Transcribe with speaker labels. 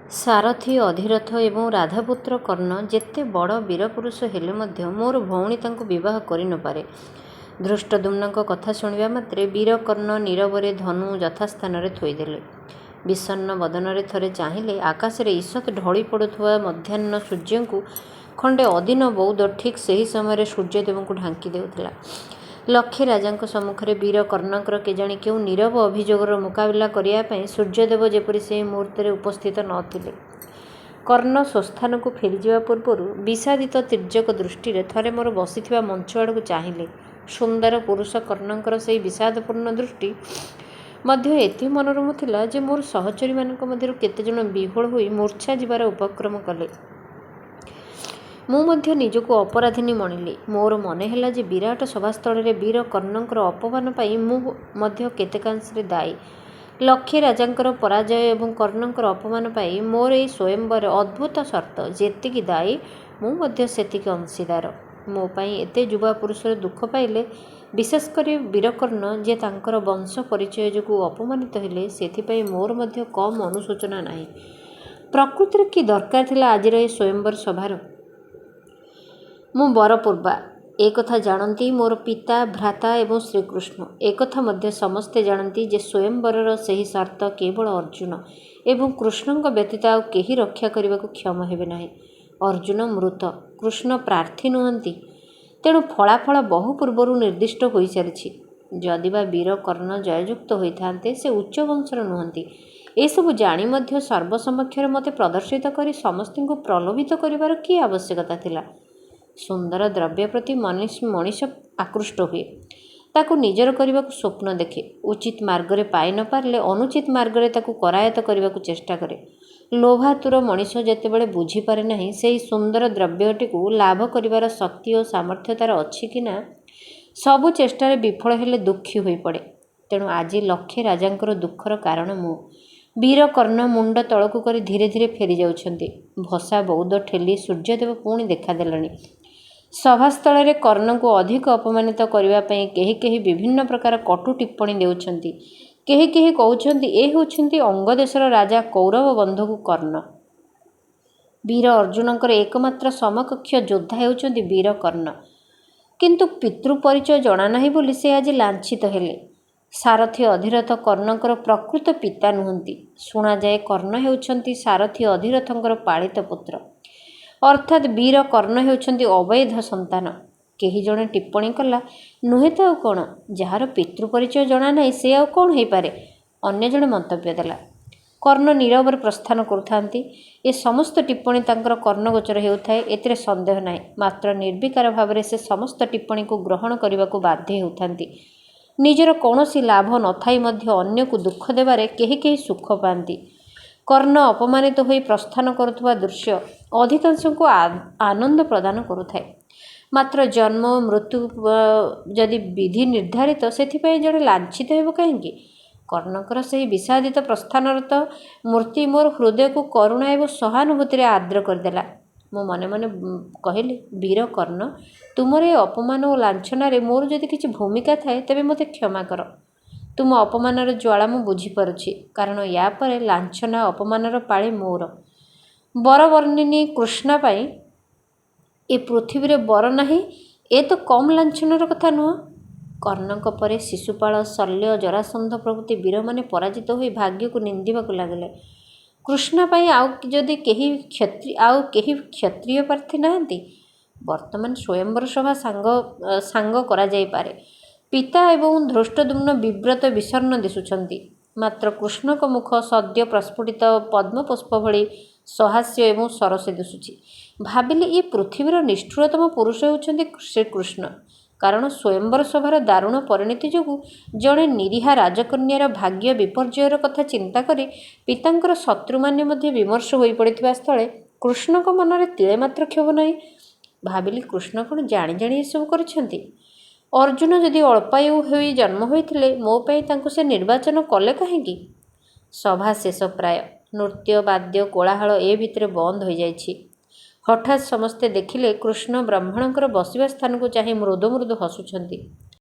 Speaker 1: ସାରଥୀ ଅଧିରଥ ଏବଂ ରାଧାପୁତ୍ର କର୍ଣ୍ଣ ଯେତେ ବଡ଼ ବୀରପୁରୁଷ ହେଲେ ମଧ୍ୟ ମୋର ଭଉଣୀ ତାଙ୍କୁ ବିବାହ କରି ନପାରେ। ଧୃଷ୍ଟଦ୍ୟୁମ୍ନଙ୍କ କଥା ଶୁଣିବା ମାତ୍ରେ ବୀର କର୍ଣ୍ଣ ନୀରବରେ ଧନୁ ଯଥାସ୍ଥାନରେ ଥୋଇଦେଲେ। ବିଷଣ୍ଣ ବଦନରେ ଥରେ ଚାହିଁଲେ ଆକାଶରେ ঈଷତ୍ ଢଳି ପଡ଼ୁଥିବା ମଧ୍ୟାହ୍ନ ସୂର୍ଯ୍ୟଙ୍କୁ। ଖଣ୍ଡେ ଅଦିନ ବଉଦ ଠିକ୍ ସେହି ସମୟରେ ସୂର୍ଯ୍ୟଦେବଙ୍କୁ ଢାଙ୍କି ଦେଉଥିଲା। ଲକ୍ଷେ ରାଜାଙ୍କ ସମ୍ମୁଖରେ ବୀର କର୍ଣ୍ଣଙ୍କର କେଜାଣି କେଉଁ ନୀରବ ଅଭିଯୋଗର ମୁକାବିଲା କରିବା ପାଇଁ ସୂର୍ଯ୍ୟଦେବ ଯେପରି ସେହି ମୁହୂର୍ତ୍ତରେ ଉପସ୍ଥିତ ନଥିଲେ। କର୍ଣ୍ଣ ସ୍ୱସ୍ଥାନକୁ ଫେରିଯିବା ପୂର୍ବରୁ ବିଷାଦିତ ତୀର୍ଯ୍ୟକ ଦୃଷ୍ଟିରେ ଥରେ ମୋର ବସିଥିବା ମଞ୍ଚ ଆଡ଼କୁ ଚାହିଁଲେ। ସୁନ୍ଦର ପୁରୁଷ କର୍ଣ୍ଣଙ୍କର ସେହି ବିଷାଦପୂର୍ଣ୍ଣ ଦୃଷ୍ଟି ମଧ୍ୟ ଏତେ ମନୋରମ ଥିଲା ଯେ ମୋର ସହଚରୀମାନଙ୍କ ମଧ୍ୟରୁ କେତେଜଣ ବିହ୍ୱଳ ହୋଇ ମୂର୍ଚ୍ଛା ଯିବାର ଉପକ୍ରମ କଲେ। ମୁଁ ମଧ୍ୟ ନିଜକୁ ଅପରାଧିନୀ ମଣିଲି। ମୋର ମନେ ହେଲା ଯେ ବିରାଟ ସଭାସ୍ଥଳରେ ବୀର କର୍ଣ୍ଣଙ୍କର ଅପମାନ ପାଇଁ ମୁଁ ମଧ୍ୟ କେତେକାଂଶରେ ଦାୟୀ। ଲକ୍ଷେ ରାଜାଙ୍କର ପରାଜୟ ଏବଂ କର୍ଣ୍ଣଙ୍କର ଅପମାନ ପାଇଁ ମୋର ଏହି ସ୍ୱୟଂବର ଅଦ୍ଭୁତ ସର୍ତ୍ତ ଯେତିକି ଦାୟୀ ମୁଁ ମଧ୍ୟ ସେତିକି ଅଂଶୀଦାର। ମୋ ପାଇଁ ଏତେ ଯୁବା ପୁରୁଷର ଦୁଃଖ ପାଇଲେ, ବିଶେଷ କରି ବୀରକର୍ଣ୍ଣ ଯେ ତାଙ୍କର ବଂଶ ପରିଚୟ ଯୋଗୁଁ ଅପମାନିତ ହେଲେ, ସେଥିପାଇଁ ମୋର ମଧ୍ୟ କମ୍ ଅନୁଶୋଚନା ନାହିଁ। ପ୍ରକୃତରେ କି ଦରକାର ଥିଲା ଆଜିର ଏ ସ୍ୱୟଂବର ସଭାର? ମୁଁ ବରପୂର୍ବା ଏକଥା ଜାଣନ୍ତି ମୋର ପିତା, ଭ୍ରାତା ଏବଂ ଶ୍ରୀକୃଷ୍ଣ। ଏକଥା ମଧ୍ୟ ସମସ୍ତେ ଜାଣନ୍ତି ଯେ ସ୍ୱୟଂବରର ସେହି ସର୍ତ୍ତ କେବଳ ଅର୍ଜୁନ ଏବଂ କୃଷ୍ଣଙ୍କ ବ୍ୟତୀତ ଆଉ କେହି ରକ୍ଷା କରିବାକୁ କ୍ଷମ ହେବେ ନାହିଁ। ଅର୍ଜୁନ ମୃତ, କୃଷ୍ଣ ପ୍ରାର୍ଥୀ ନୁହନ୍ତି। ତେଣୁ ଫଳାଫଳ ବହୁ ପୂର୍ବରୁ ନିର୍ଦ୍ଦିଷ୍ଟ ହୋଇସାରିଛି। ଯଦିବା ବୀର କର୍ଣ୍ଣ ଜୟଯୁକ୍ତ ହୋଇଥାନ୍ତେ, ସେ ଉଚ୍ଚ ବଂଶର ନୁହନ୍ତି। ଏସବୁ ଜାଣି ମଧ୍ୟ ସର୍ବସମକ୍ଷରେ ମୋତେ ପ୍ରଦର୍ଶିତ କରି ସମସ୍ତଙ୍କୁ ପ୍ରଲୋଭିତ କରିବାର କି ଆବଶ୍ୟକତା ଥିଲା? ସୁନ୍ଦର ଦ୍ରବ୍ୟ ପ୍ରତି ମଣିଷ ଆକୃଷ୍ଟ ହୁଏ, ତାକୁ ନିଜର କରିବାକୁ ସ୍ୱପ୍ନ ଦେଖେ। ଉଚିତ ମାର୍ଗରେ ପାଇ ନ ପାରିଲେ ଅନୁଚିତ ମାର୍ଗରେ ତାକୁ କରାୟତ୍ତ କରିବାକୁ ଚେଷ୍ଟା କରେ। ଲୋଭାତୁର ମଣିଷ ଯେତେବେଳେ ବୁଝିପାରେ ନାହିଁ ସେହି ସୁନ୍ଦର ଦ୍ରବ୍ୟଟିକୁ ଲାଭ କରିବାର ଶକ୍ତି ଓ ସାମର୍ଥ୍ୟ ତା'ର ଅଛି କି ନା, ସବୁ ଚେଷ୍ଟାରେ ବିଫଳ ହେଲେ ଦୁଃଖୀ ହୋଇପଡ଼େ। ତେଣୁ ଆଜି ଲକ୍ଷେ ରାଜାଙ୍କର ଦୁଃଖର କାରଣ ମୁଁ। ବୀର କର୍ଣ୍ଣ ମୁଣ୍ଡ ତଳକୁ କରି ଧୀରେ ଧୀରେ ଫେରି ଯାଉଛନ୍ତି। ଭସା ବଉଦ ଠେଲି ସୂର୍ଯ୍ୟଦେବ ପୁଣି ଦେଖାଦେଲେଣି। ସଭାସ୍ଥଳରେ କର୍ଣ୍ଣଙ୍କୁ ଅଧିକ ଅପମାନିତ କରିବା ପାଇଁ କେହି କେହି ବିଭିନ୍ନ ପ୍ରକାର କଟୁ ଟିପ୍ପଣୀ ଦେଉଛନ୍ତି। କେହି କେହି କହୁଛନ୍ତି ଏ ହେଉଛନ୍ତି ଅଙ୍ଗଦେଶର ରାଜା କୌରବ ବନ୍ଧୁ କର୍ଣ୍ଣ। ବୀର ଅର୍ଜୁନଙ୍କର ଏକମାତ୍ର ସମକକ୍ଷ ଯୋଦ୍ଧା ହେଉଛନ୍ତି ବୀର କର୍ଣ୍ଣ। କିନ୍ତୁ ପିତୃ ପରିଚୟ ଜଣାନାହିଁ ବୋଲି ସେ ଆଜି ଲାଞ୍ଛିତ ହେଲେ। ସାରଥୀ ଅଧିରଥ କର୍ଣ୍ଣଙ୍କର ପ୍ରକୃତ ପିତା ନୁହନ୍ତି। ଶୁଣାଯାଏ କର୍ଣ୍ଣ ହେଉଛନ୍ତି ସାରଥୀ ଅଧିରଥଙ୍କର ପାଳିତ ପୁତ୍ର, ଅର୍ଥାତ୍ ବୀର କର୍ଣ୍ଣ ହେଉଛନ୍ତି ଅବୈଧ ସନ୍ତାନ। କେହି ଜଣେ ଟିପ୍ପଣୀ କଲା, ନୁହେଁ ତ ଆଉ କ'ଣ, ଯାହାର ପିତୃ ପରିଚୟ ଜଣାନାହିଁ ସେ ଆଉ କ'ଣ ହେଇପାରେ? ଅନ୍ୟ ଜଣେ ମନ୍ତବ୍ୟ ଦେଲା, କର୍ଣ୍ଣ ନୀରବରେ ପ୍ରସ୍ଥାନ କରୁଥାନ୍ତି। ଏ ସମସ୍ତ ଟିପ୍ପଣୀ ତାଙ୍କର କର୍ଣ୍ଣଗୋଚର ହେଉଥାଏ, ଏଥିରେ ସନ୍ଦେହ ନାହିଁ। ମାତ୍ର ନିର୍ବିକାର ଭାବରେ ସେ ସମସ୍ତ ଟିପ୍ପଣୀକୁ ଗ୍ରହଣ କରିବାକୁ ବାଧ୍ୟ ହେଉଥାନ୍ତି। ନିଜର କୌଣସି ଲାଭ ନଥାଇ ମଧ୍ୟ ଅନ୍ୟକୁ ଦୁଃଖ ଦେବାରେ କେହି କେହି ସୁଖ ପାଆନ୍ତି। କର୍ଣ୍ଣ ଅପମାନିତ ହୋଇ ପ୍ରସ୍ଥାନ କରୁଥିବା ଦୃଶ୍ୟ ଅଧିକାଂଶଙ୍କୁ ଆନନ୍ଦ ପ୍ରଦାନ କରୁଥାଏ। ମାତ୍ର ଜନ୍ମ ଓ ମୃତ୍ୟୁ ଯଦି ବିଧି ନିର୍ଦ୍ଧାରିତ, ସେଥିପାଇଁ ଜଣେ ଲାଞ୍ଛିତ ହେବ କାହିଁକି? କର୍ଣ୍ଣଙ୍କର ସେହି ବିଷାଦିତ ପ୍ରସ୍ଥାନରତ ମୂର୍ତ୍ତି ମୋର ହୃଦୟକୁ କରୁଣା ଏବଂ ସହାନୁଭୂତିରେ ଆର୍ଦ୍ର କରିଦେଲା। ମୁଁ ମନେ ମନେ କହିଲି, ବୀର କର୍ଣ୍ଣ, ତୁମର ଏ ଅପମାନ ଓ ଲାଞ୍ଛନାରେ ମୋର ଯଦି କିଛି ଭୂମିକା ଥାଏ, ତେବେ ମୋତେ କ୍ଷମା କର। ତୁମ ଅପମାନର ଜ୍ୱାଳା ମୁଁ ବୁଝିପାରୁଛି, କାରଣ ୟା ପରେ ଲାଞ୍ଛନା ଅପମାନର ପାଳି ମୋର। ବରବର୍ଣ୍ଣିନୀ କୃଷ୍ଣା ପାଇଁ ଏ ପୃଥିବୀରେ ବର ନାହିଁ, ଏ ତ କମ୍ ଲାଞ୍ଛନାର କଥା ନୁହଁ। କର୍ଣ୍ଣଙ୍କ ପରେ ଶିଶୁପାଳ, ଶଲ୍ୟ, ଜରାସନ୍ଧ ପ୍ରଭୃତି ବୀରମାନେ ପରାଜିତ ହୋଇ ଭାଗ୍ୟକୁ ନିନ୍ଦିବାକୁ ଲାଗିଲେ। କୃଷ୍ଣା ପାଇଁ ଆଉ କେହି କ୍ଷତ୍ରିୟ ପ୍ରାର୍ଥୀ ନାହାନ୍ତି? ବର୍ତ୍ତମାନ ସ୍ୱୟଂବର ସଭା ସାଙ୍ଗ କରାଯାଇପାରେ। ପିତା ଏବଂ ଧୃଷ୍ଟଦ୍ୟୁମ୍ନ ବିବ୍ରତ ବିଷର୍ଣ୍ଣ ଦିଶୁଛନ୍ତି। ମାତ୍ର କୃଷ୍ଣଙ୍କ ମୁଖ ସଦ୍ୟ ପ୍ରସ୍ଫୁଟିତ ପଦ୍ମପୁଷ୍ପ ଭଳି ସହାସ୍ୟ ଏବଂ ସରସୀ ଦିଶୁଛି। ଭାବିଲି ଏ ପୃଥିବୀର ନିଷ୍ଠୁରତମ ପୁରୁଷ ହେଉଛନ୍ତି ଶ୍ରୀକୃଷ୍ଣ। କାରଣ ସ୍ୱୟଂବର ସଭାର ଦାରୁଣ ପରିଣତି ଯୋଗୁଁ ଜଣେ ନିରୀହା ରାଜକନ୍ୟାର ଭାଗ୍ୟ ବିପର୍ଯ୍ୟୟର କଥା ଚିନ୍ତା କରି ପିତାଙ୍କର ଶତ୍ରୁମାନେ ମଧ୍ୟ ବିମର୍ଷ ହୋଇପଡ଼ିଥିବା ସ୍ଥଳେ କୃଷ୍ଣଙ୍କ ମନରେ ତିଳେ ମାତ୍ର କ୍ଷୋଭ ନାହିଁ। ଭାବିଲି, କୃଷ୍ଣ କ'ଣ ଜାଣି ଜାଣି ଏସବୁ କରିଛନ୍ତି? ଅର୍ଜୁନ ଯଦି ଅଳ୍ପାୟୁ ହୋଇ ଜନ୍ମ ହୋଇଥିଲେ, ମୋ ପାଇଁ ତାଙ୍କୁ ସେ ନିର୍ବାଚନ କଲେ କାହିଁକି? ସଭା ଶେଷ ପ୍ରାୟ। ନୃତ୍ୟ, ବାଦ୍ୟ, କୋଳାହଳ ଏ ଭିତରେ ବନ୍ଦ ହୋଇଯାଇଛି। ହଠାତ୍ ସମସ୍ତେ ଦେଖିଲେ କୃଷ୍ଣ ବ୍ରାହ୍ମଣଙ୍କର ବସିବା ସ୍ଥାନକୁ ଚାହିଁ ମୃଦୁ ମୃଦୁ ହସୁଛନ୍ତି।